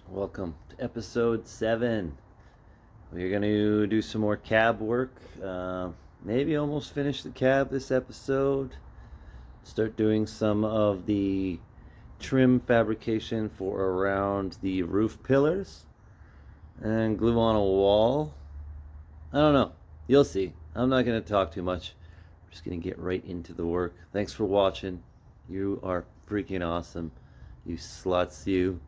Welcome to episode 7. We're going to do some more cab work. Maybe almost finish the cab this episode. Start doing some of the trim fabrication for around the roof pillars. And glue on a wall. I don't know. You'll see. I'm not going to talk too much. I'm just going to get right into the work. Thanks for watching. You are freaking awesome. You sluts, you.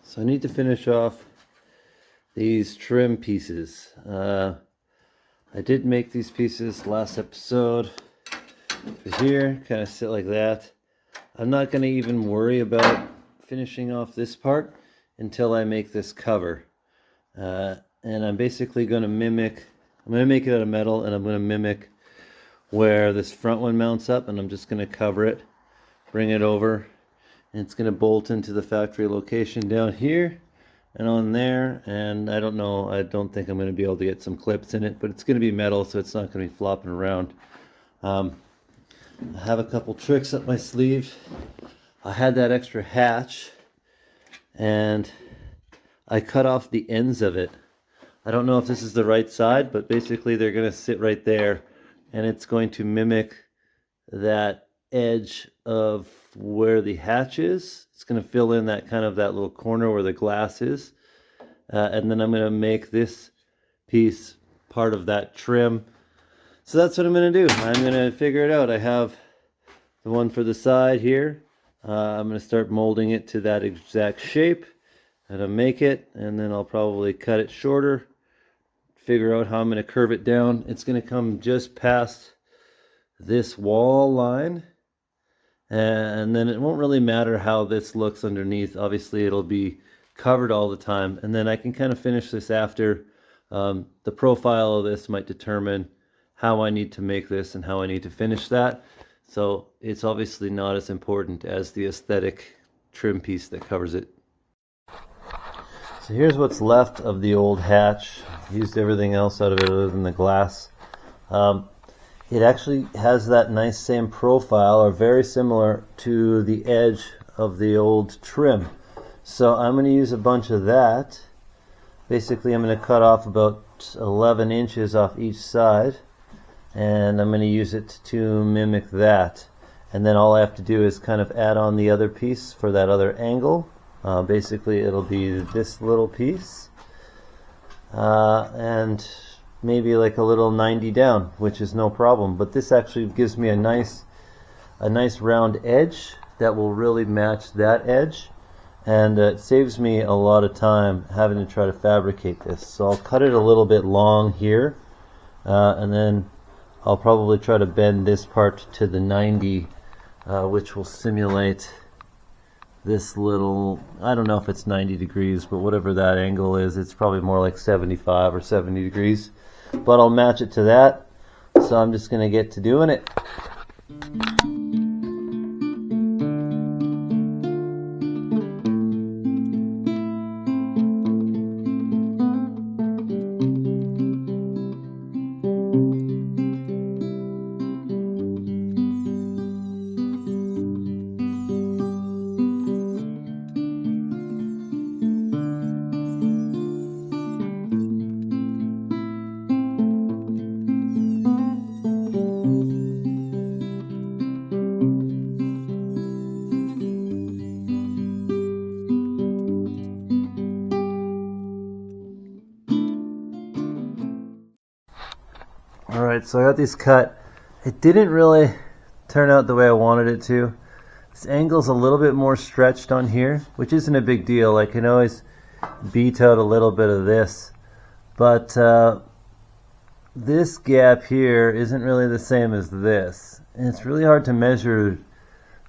So I need to finish off these trim pieces. I did make these pieces last episode. Here, kind of sit like that. I'm not going to even worry about finishing off this part until I make this cover. And I'm basically going to mimic, I'm going to make it out of metal, and I'm going to mimic where this front one mounts up, and I'm just going to cover it, bring it over. And it's going to bolt into the factory location down here and on there. And I don't know, I don't think I'm going to be able to get some clips in it, but it's going to be metal, so it's not going to be flopping around. I have a couple tricks up my sleeve. I had that extra hatch and I cut off the ends of it. I don't know if this is the right side, but basically they're going to sit right there, and it's going to mimic that edge of where the hatch is. It's going to fill in that kind of that little corner where the glass is, and then I'm going to make this piece part of that trim. So that's what I'm going to do. I'm going to figure it out. I have the one for the side here. I'm going to start molding it to that exact shape and I'll make it, and then I'll probably cut it shorter, figure out how I'm going to curve it down. It's going to come just past this wall line, and then it won't really matter how this looks underneath. Obviously it'll be covered all the time, and then I can kind of finish this after. The profile of this might determine how I need to make this and how I need to finish that, so it's obviously not as important as the aesthetic trim piece that covers it. So here's what's left of the old hatch. Used everything else out of it other than the glass. It actually has that nice same profile, or very similar to the edge of the old trim. So I'm going to use a bunch of that. Basically I'm going to cut off about 11 inches off each side, and I'm going to use it to mimic that. And then all I have to do is kind of add on the other piece for that other angle. Basically it'll be this little piece, and maybe like a little 90 down, which is no problem. But this actually gives me a nice round edge that will really match that edge, and it saves me a lot of time having to try to fabricate this. So I'll cut it a little bit long here, and then I'll probably try to bend this part to the 90, which will simulate this little, I don't know if it's 90 degrees, but whatever that angle is, it's probably more like 75 or 70 degrees. But I'll match it to that, so I'm just going to get to doing it. Alright, so I got these cut. It didn't really turn out the way I wanted it to. This angle's a little bit more stretched on here, which isn't a big deal. I can always beat out a little bit of this, but this gap here isn't really the same as this, and it's really hard to measure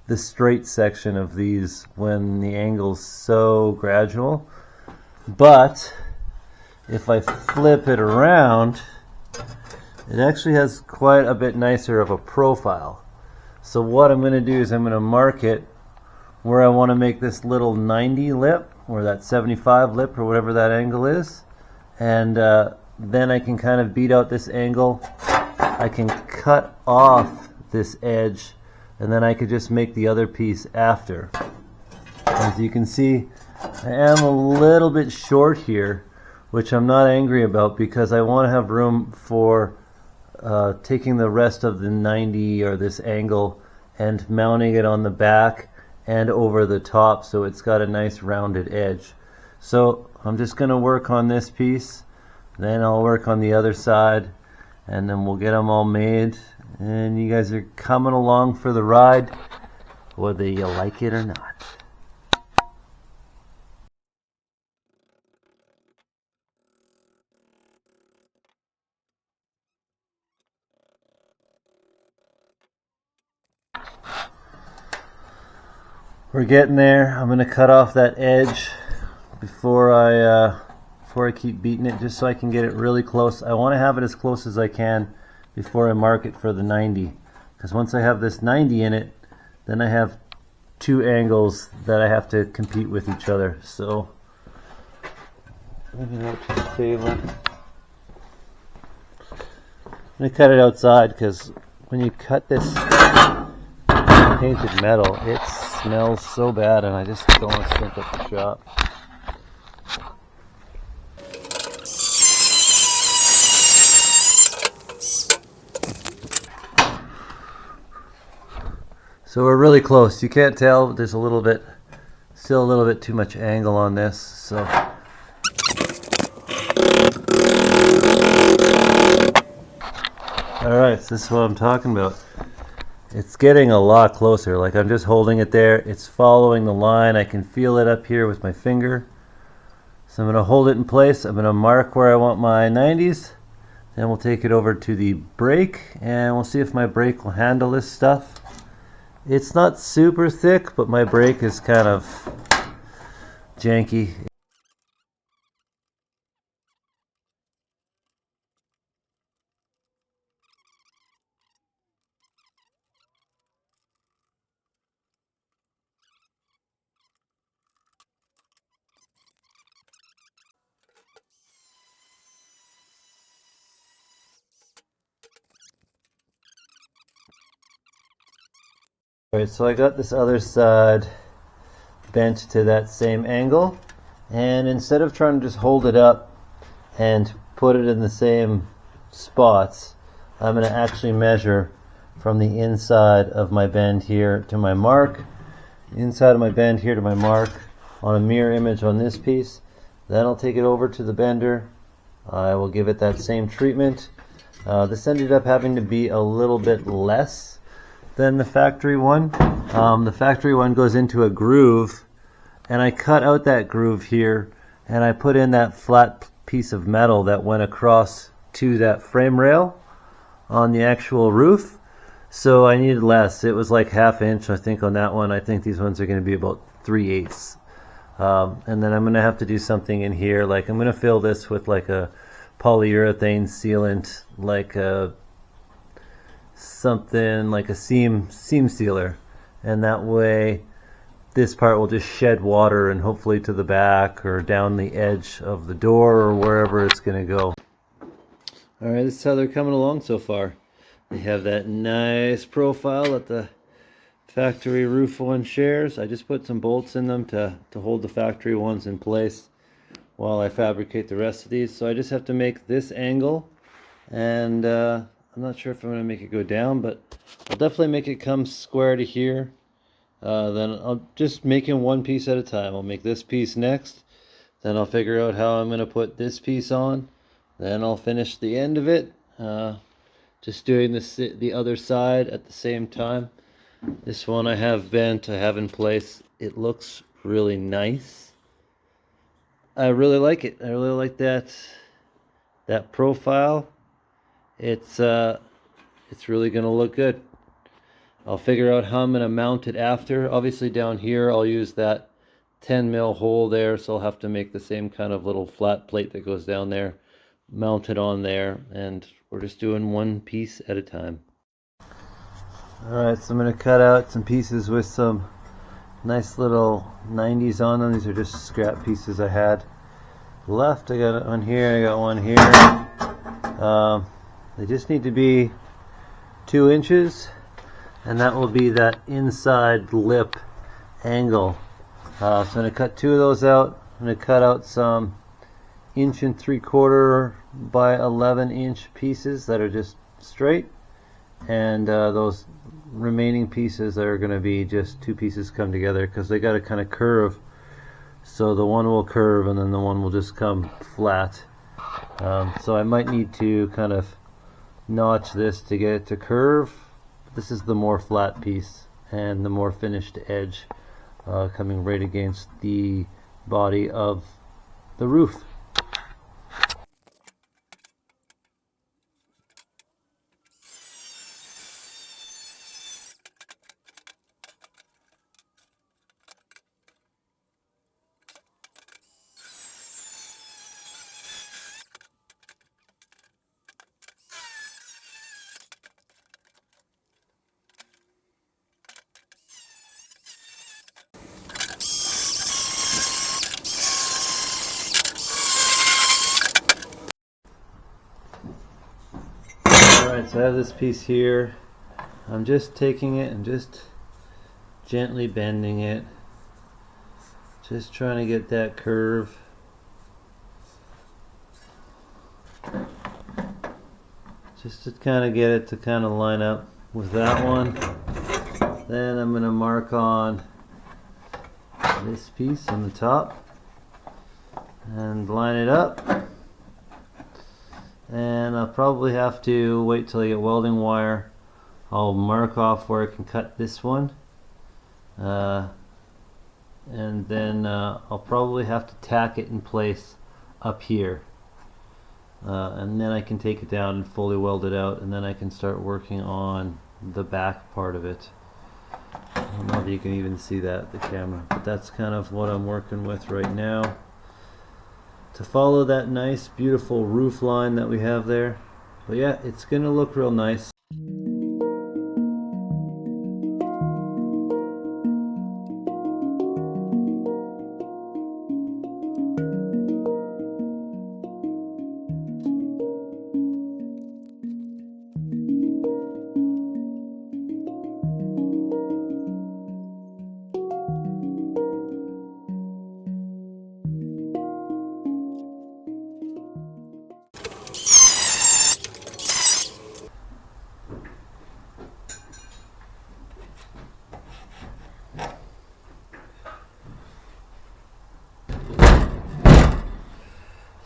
the straight section of these when the angle's so gradual. But if I flip it around, it actually has quite a bit nicer of a profile. So what I'm going to do is I'm going to mark it where I want to make this little 90 lip, or that 75 lip, or whatever that angle is, and then I can kind of beat out this angle. I can cut off this edge, and then I could just make the other piece after. As you can see, I am a little bit short here, which I'm not angry about, because I want to have room for taking the rest of the 90, or this angle, and mounting it on the back and over the top, so it's got a nice rounded edge. So I'm just going to work on this piece, then I'll work on the other side, and then we'll get them all made, and you guys are coming along for the ride, whether you like it or not. We're getting there. I'm going to cut off that edge before I keep beating it, just so I can get it really close. I want to have it as close as I can before I mark it for the 90, because once I have this 90 in it, then I have two angles that I have to compete with each other. So I'm going to cut it outside, because when you cut this painted metal, it smells so bad, and I just don't want to stink up the shop. So we're really close. You can't tell, but there's still a little bit too much angle on this. So alright, so this is what I'm talking about. It's getting a lot closer. Like, I'm just holding it there. It's following the line. I can feel it up here with my finger. So I'm going to hold it in place. I'm going to mark where I want my 90s. Then we'll take it over to the brake, and we'll see if my brake will handle this stuff. It's not super thick, but my brake is kind of janky. Alright, so I got this other side bent to that same angle, and instead of trying to just hold it up and put it in the same spots, I'm going to actually measure from the inside of my bend here to my mark, inside of my bend here to my mark, on a mirror image on this piece. Then I'll take it over to the bender. I will give it that same treatment. This ended up having to be a little bit less than the factory one. The factory one goes into a groove, and I cut out that groove here, and I put in that flat piece of metal that went across to that frame rail on the actual roof. So I needed less. It was like 1/2 inch, I think, on that one. I think these ones are going to be about 3/8. And then I'm going to have to do something in here. Like, I'm going to fill this with like a polyurethane sealant, like something like a seam sealer, and that way this part will just shed water, and hopefully to the back or down the edge of the door or wherever it's going to go. Alright, this is how they're coming along so far. They have that nice profile that the factory roof one shares. I just put some bolts in them to hold the factory ones in place while I fabricate the rest of these. So I just have to make this angle, and I'm not sure if I'm going to make it go down, but I'll definitely make it come square to here. Then I'll just make it one piece at a time. I'll make this piece next, then I'll figure out how I'm going to put this piece on, then I'll finish the end of it, just doing the other side at the same time. This one I have bent, I have in place. It looks really nice. I really like it. I really like that profile. It's really gonna look good. I'll figure out how I'm gonna mount it after. Obviously down here I'll use that 10 mil hole there, so I'll have to make the same kind of little flat plate that goes down there, mount it on there, and we're just doing one piece at a time. Alright, so I'm going to cut out some pieces with some nice little 90s on them. These are just scrap pieces I had left. I got one here, I got one here. They just need to be 2 inches, and that will be that inside lip angle. So I'm going to cut 2 of those out. I'm going to cut out some 1 3/4 by 11 inch pieces that are just straight, and those remaining pieces are going to be just 2 pieces come together, because they got to kind of curve. So the one will curve and then the one will just come flat. So I might need to kind of notch this to get it to curve. This is the more flat piece and the more finished edge, coming right against the body of the roof. Alright, so I have this piece here. I'm just taking it and just gently bending it, just trying to get that curve. Just to kind of get it to kind of line up with that one. Then I'm going to mark on this piece on the top and line it up. And I'll probably have to wait till I get welding wire. I'll mark off where I can cut this one, and then I'll probably have to tack it in place up here, and then I can take it down and fully weld it out, and then I can start working on the back part of it. I don't know if you can even see that, the camera, but that's kind of what I'm working with right now, to follow that nice beautiful roof line that we have there. But yeah, it's gonna look real nice.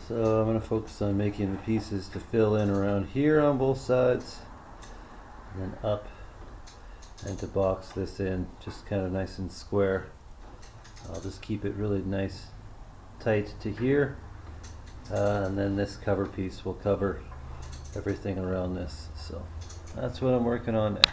So I'm going to focus on making the pieces to fill in around here on both sides, and then up, and to box this in just kind of nice and square. I'll just keep it really nice tight to here, and then this cover piece will cover everything around this. So that's what I'm working on next.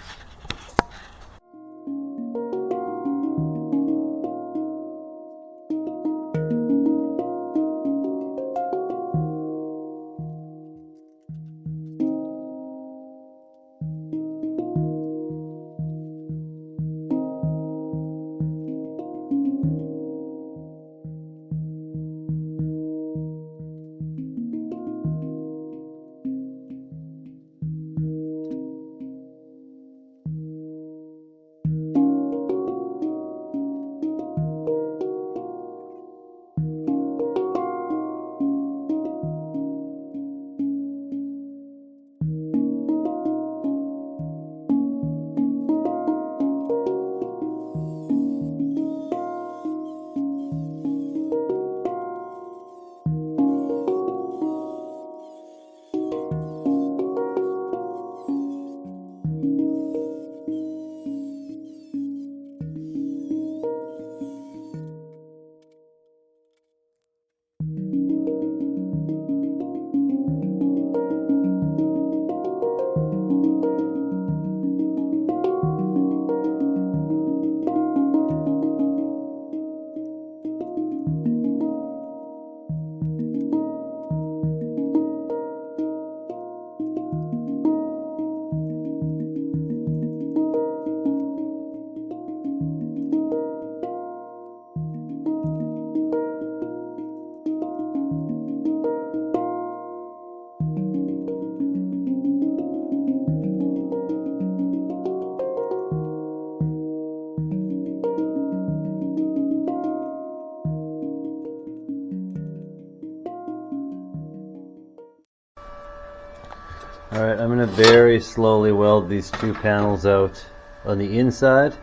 Alright, I'm going to very slowly weld these two panels out on the inside.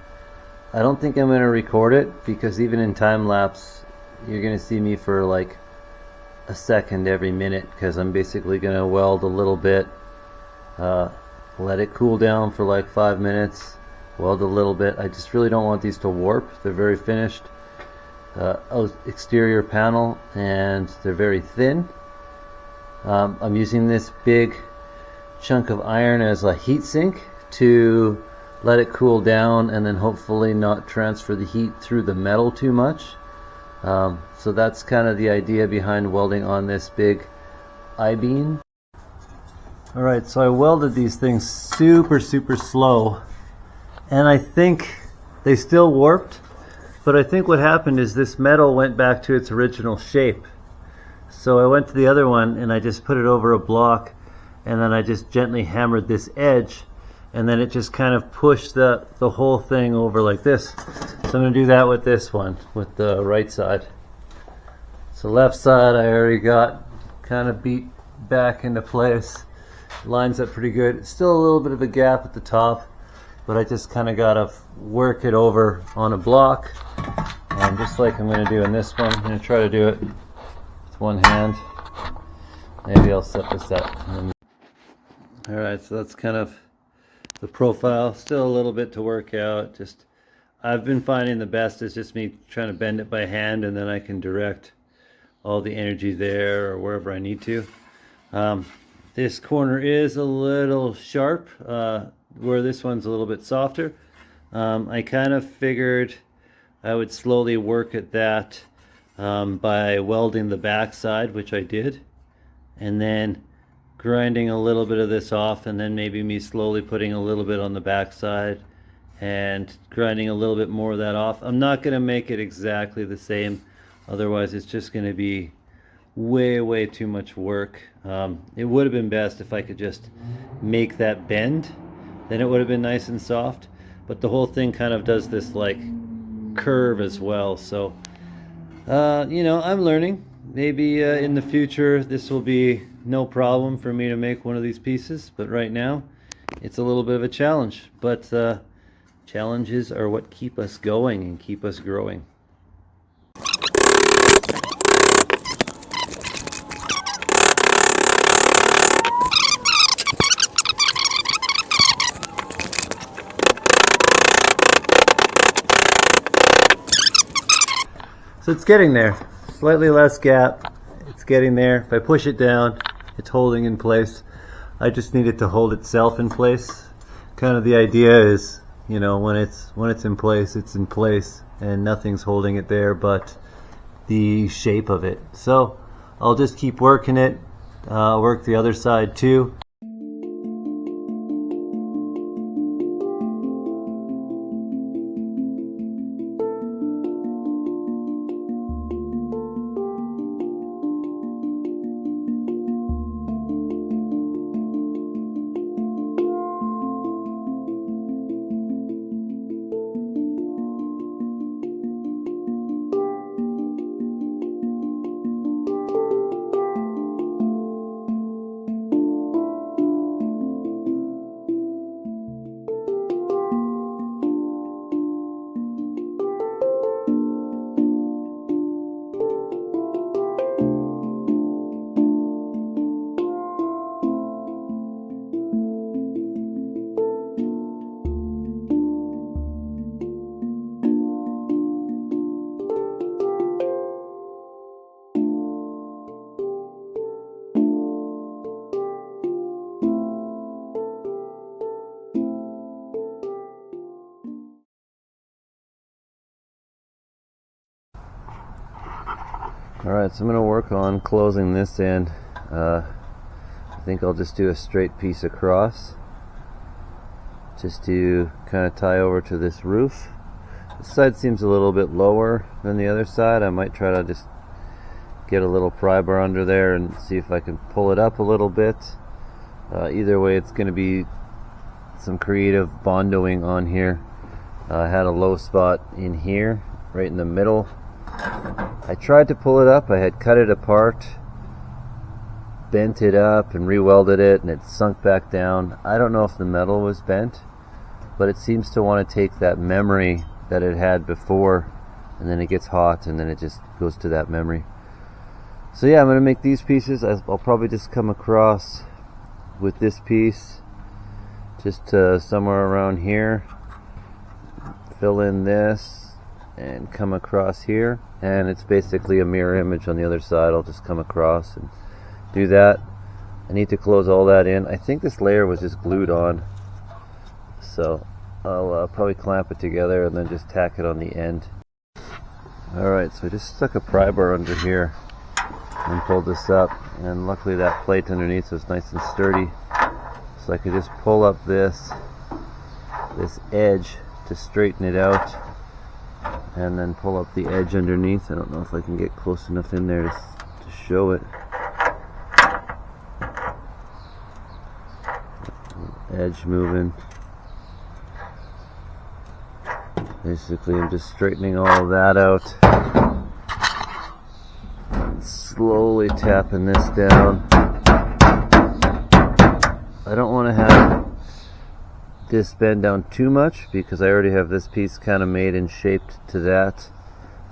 I don't think I'm going to record it because even in time lapse you're going to see me for like a second every minute, because I'm basically going to weld a little bit, let it cool down for like 5 minutes, weld a little bit. I just really don't want these to warp. They're very finished exterior panel and they're very thin. I'm using this big chunk of iron as a heat sink to let it cool down and then hopefully not transfer the heat through the metal too much. So that's kind of the idea behind welding on this big I-beam. Alright, so I welded these things super slow, and I think they still warped, but I think what happened is this metal went back to its original shape. So I went to the other one and I just put it over a block, and then I just gently hammered this edge, and then it just kind of pushed the whole thing over like this. So I'm going to do that with this one, with the right side. So left side I already got kind of beat back into place. Lines up pretty good. Still a little bit of a gap at the top, but I just kind of got to work it over on a block. And just like I'm going to do in this one, I'm going to try to do it with one hand. Maybe I'll set this up. Alright, so that's kind of the profile. Still a little bit to work out. Just I've been finding the best is just me trying to bend it by hand, and then I can direct all the energy there or wherever I need to. This corner is a little sharp, where this one's a little bit softer. I kind of figured I would slowly work at that by welding the back side, which I did, and then grinding a little bit of this off, and then maybe me slowly putting a little bit on the back side and grinding a little bit more of that off. I'm not going to make it exactly the same, otherwise it's just going to be way too much work. It would have been best if I could just make that bend, then it would have been nice and soft, but the whole thing kind of does this like curve as well. So you know, I'm learning. Maybe in the future this will be no problem for me to make one of these pieces, but right now it's a little bit of a challenge. But challenges are what keep us going and keep us growing. So it's getting there. Slightly less gap. It's getting there. If I push it down, it's holding in place. I just need it to hold itself in place. Kind of the idea is, you know, when it's in place, and nothing's holding it there but the shape of it. So I'll just keep working it. Work the other side too. Alright, so I'm going to work on closing this end. I think I'll just do a straight piece across, just to kind of tie over to this roof. This side seems a little bit lower than the other side. I might try to just get a little pry bar under there and see if I can pull it up a little bit. Either way, it's going to be some creative bondoing on here. I had a low spot in here, right in the middle. I tried to pull it up. I had cut it apart bent it up and re-welded it, and it sunk back down. I don't know if the metal was bent, but it seems to want to take that memory that it had before, and then it gets hot and then it just goes to that memory. So yeah, I'm going to make these pieces. I'll probably just come across with this piece just somewhere around here, fill in this and come across here, and it's basically a mirror image on the other side. I'll just come across and do that. I need to close all that in. I think this layer was just glued on, so I'll probably clamp it together and then just tack it on the end. Alright, so I just stuck a pry bar under here and pulled this up, and luckily that plate underneath was nice and sturdy, so I could just pull up this edge to straighten it out, and then pull up the edge underneath. I don't know if I can get close enough in there to show it. Edge moving. Basically, I'm just straightening all of that out. Slowly tapping this down. I don't want to have this bend down too much because I already have this piece kind of made and shaped to that.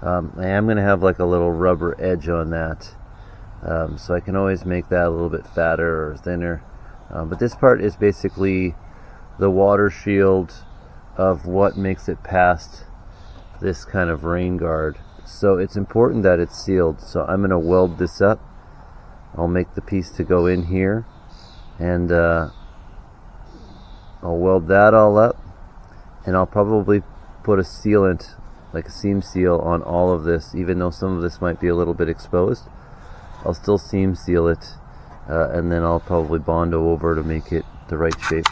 I am going to have like a little rubber edge on that, so I can always make that a little bit fatter or thinner. But this part is basically the water shield of what makes it past this kind of rain guard. So it's important that it's sealed. So I'm going to weld this up. I'll make the piece to go in here, and I'll weld that all up, and I'll probably put a sealant, like a seam seal, on all of this. Even though some of this might be a little bit exposed, I'll still seam seal it, and then I'll probably Bondo over to make it the right shape.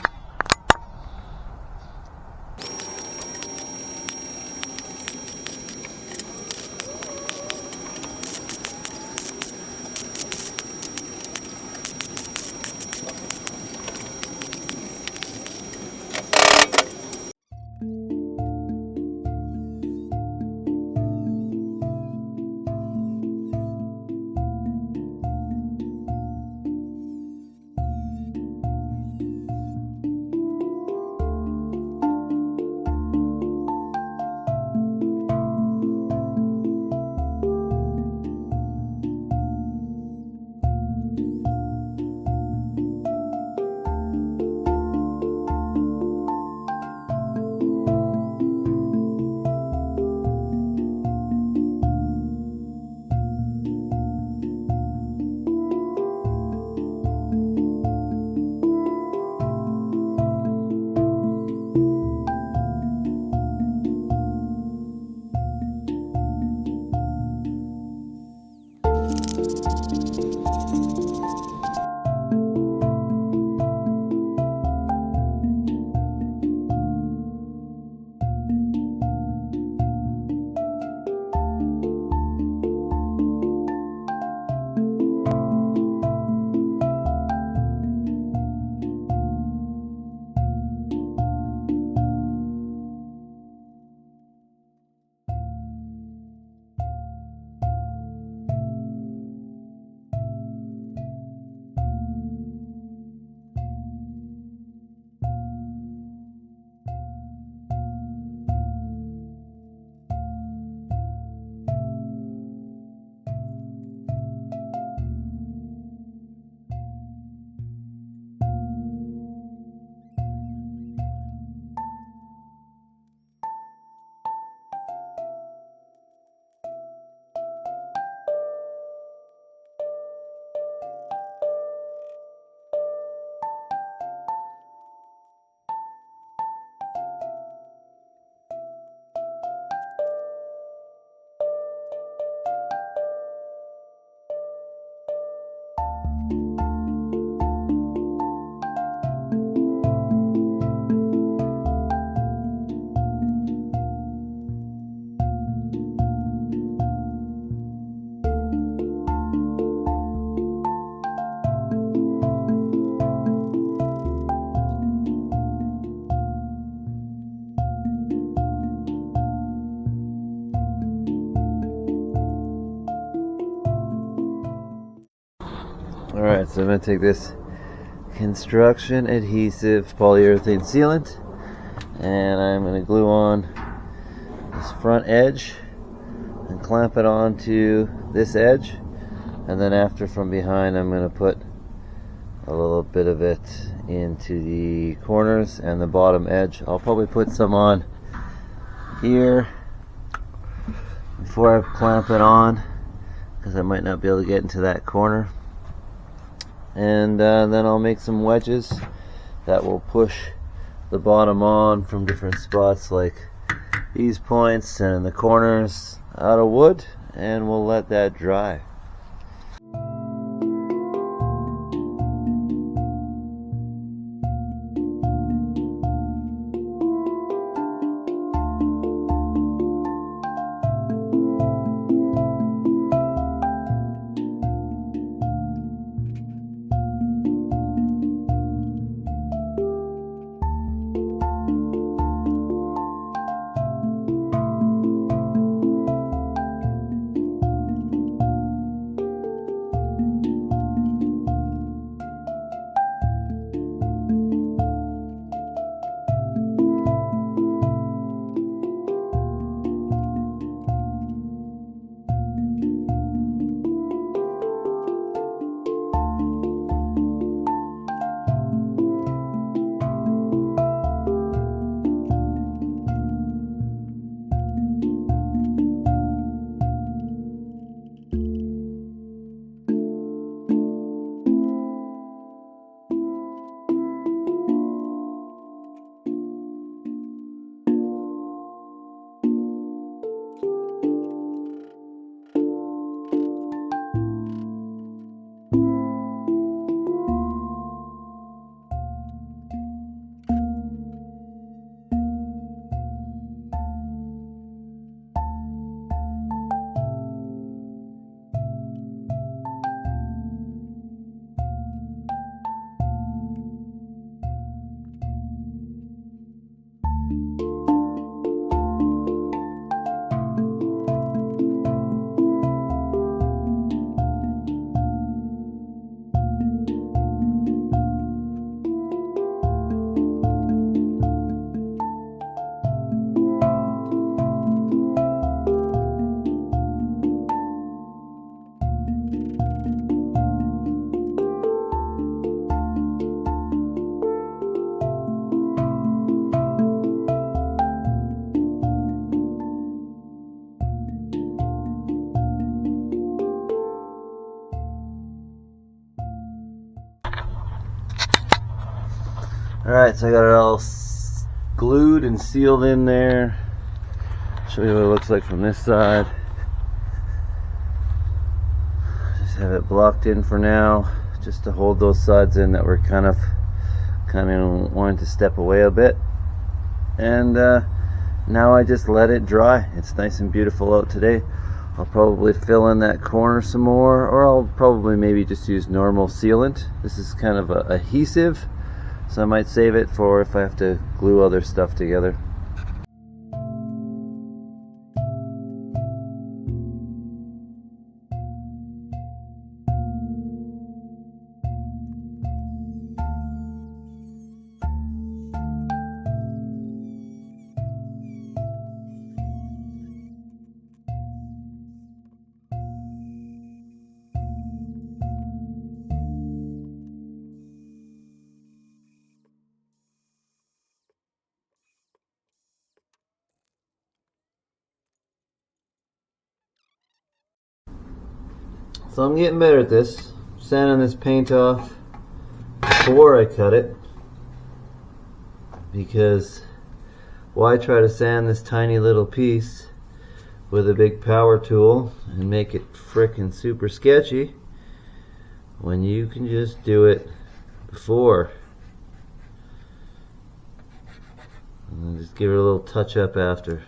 Alright, so I'm going to take this construction adhesive polyurethane sealant and I'm going to glue on this front edge and clamp it onto this edge, and then after from behind I'm going to put a little bit of it into the corners and the bottom edge. I'll probably put some on here before I clamp it on because I might not be able to get into that corner. And then I'll make some wedges that will push the bottom on from different spots, like these points and in the corners, out of wood, and we'll let that dry. Alright, so I got it all glued and sealed in there. Show you what it looks like from this side. Just have it blocked in for now, just to hold those sides in that we're kind of wanting to step away a bit. And now I just let it dry. It's nice and beautiful out today. I'll probably fill in that corner some more, or I'll probably maybe just use normal sealant. This is kind of a adhesive, so I might save it for if I have to glue other stuff together. So I'm getting better at this, sanding this paint off before I cut it, because why try to sand this tiny little piece with a big power tool and make it frickin' super sketchy when you can just do it before, and then just give it a little touch up after.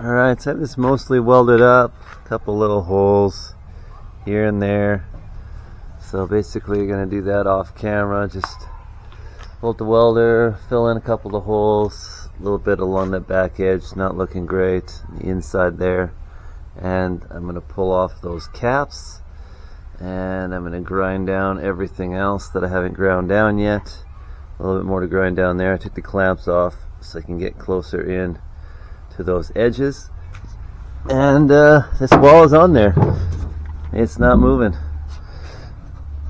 Alright, so I have this mostly welded up, a couple little holes here and there. So basically you're going to do that off camera, just hold the welder, fill in a couple of holes, a little bit along that back edge, not looking great, the inside there. And I'm going to pull off those caps, and I'm going to grind down everything else that I haven't ground down yet. A little bit more to grind down there. I took the clamps off so I can get closer in to those edges. And this wall is on there. It's not moving.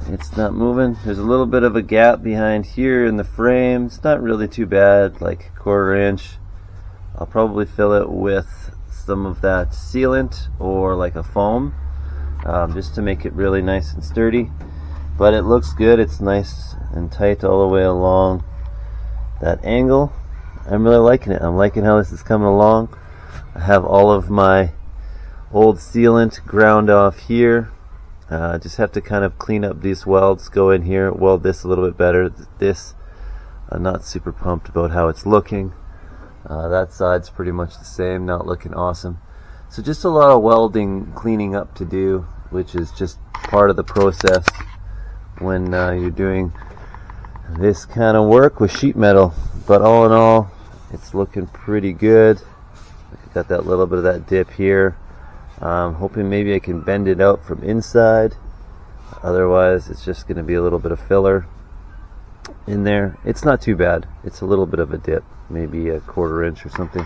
It's not moving. There's a little bit of a gap behind here in the frame. It's not really too bad, like a 1/4 inch. I'll probably fill it with some of that sealant or like a foam, just to make it really nice and sturdy. But it looks good. It's nice and tight all the way along that angle. I'm really liking it. I'm liking how this is coming along. I have all of my old sealant ground off here. Just have to kind of clean up these welds, go in here, weld this a little bit better. This, I'm not super pumped about how it's looking. That side's pretty much the same, not looking awesome. So just a lot of welding cleaning up to do, which is just part of the process when you're doing this kind of work with sheet metal. But all in all, it's looking pretty good. Got that little bit of that dip here. Hoping maybe I can bend it out from inside. Otherwise it's just going to be a little bit of filler in there. It's not too bad. It's a little bit of a dip, maybe a 1/4 inch or something.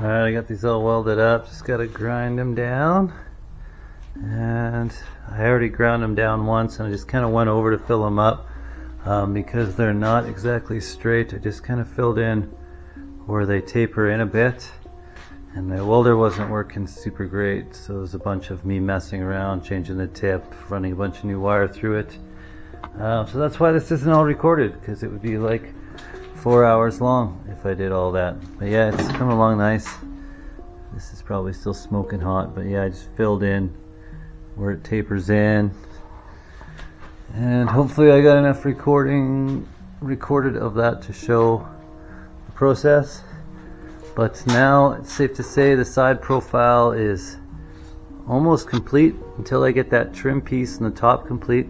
Alright, I got these all welded up, just gotta grind them down. And I already ground them down once and I just kind of went over to fill them up because they're not exactly straight. I just kind of filled in where they taper in a bit, and my welder wasn't working super great, so there's a bunch of me messing around, changing the tip, running a bunch of new wire through it. So that's why this isn't all recorded, because it would be like 4 hours long if I did all that. But yeah, it's coming along nice. This is probably still smoking hot, but yeah, I just filled in where it tapers in, and hopefully I got enough recorded of that to show the process. But now it's safe to say the side profile is almost complete. Until I get that trim piece and the top complete,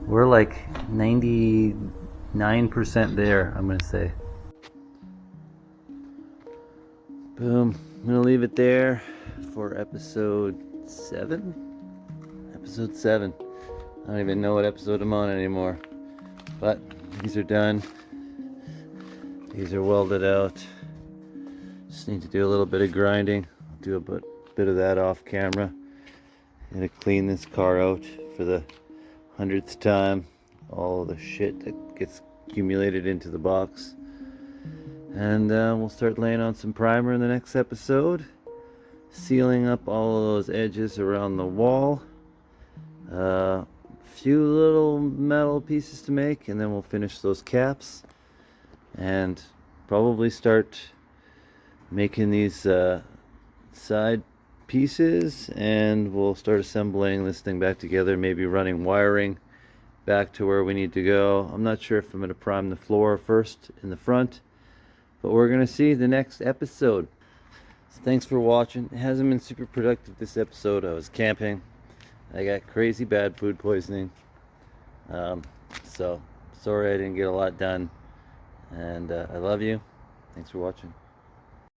we're like 99% there, I'm gonna say. Boom. I'm gonna leave it there for episode 7. Episode 7. I don't even know what episode I'm on anymore. But these are done. These are welded out. Just need to do a little bit of grinding. I'll do a bit of that off camera. I'm gonna clean this car out for the 100th time. All the shit that gets accumulated into the box. And we'll start laying on some primer in the next episode. Sealing up all of those edges around the wall. Few little metal pieces to make, and then we'll finish those caps and probably start making these side pieces, and we'll start assembling this thing back together, maybe running wiring back to where we need to go. I'm not sure if I'm going to prime the floor first in the front, but we're going to see the next episode. So thanks for watching. It hasn't been super productive this episode. I was camping. I got crazy bad food poisoning. So sorry I didn't get a lot done. And I love you. Thanks for watching.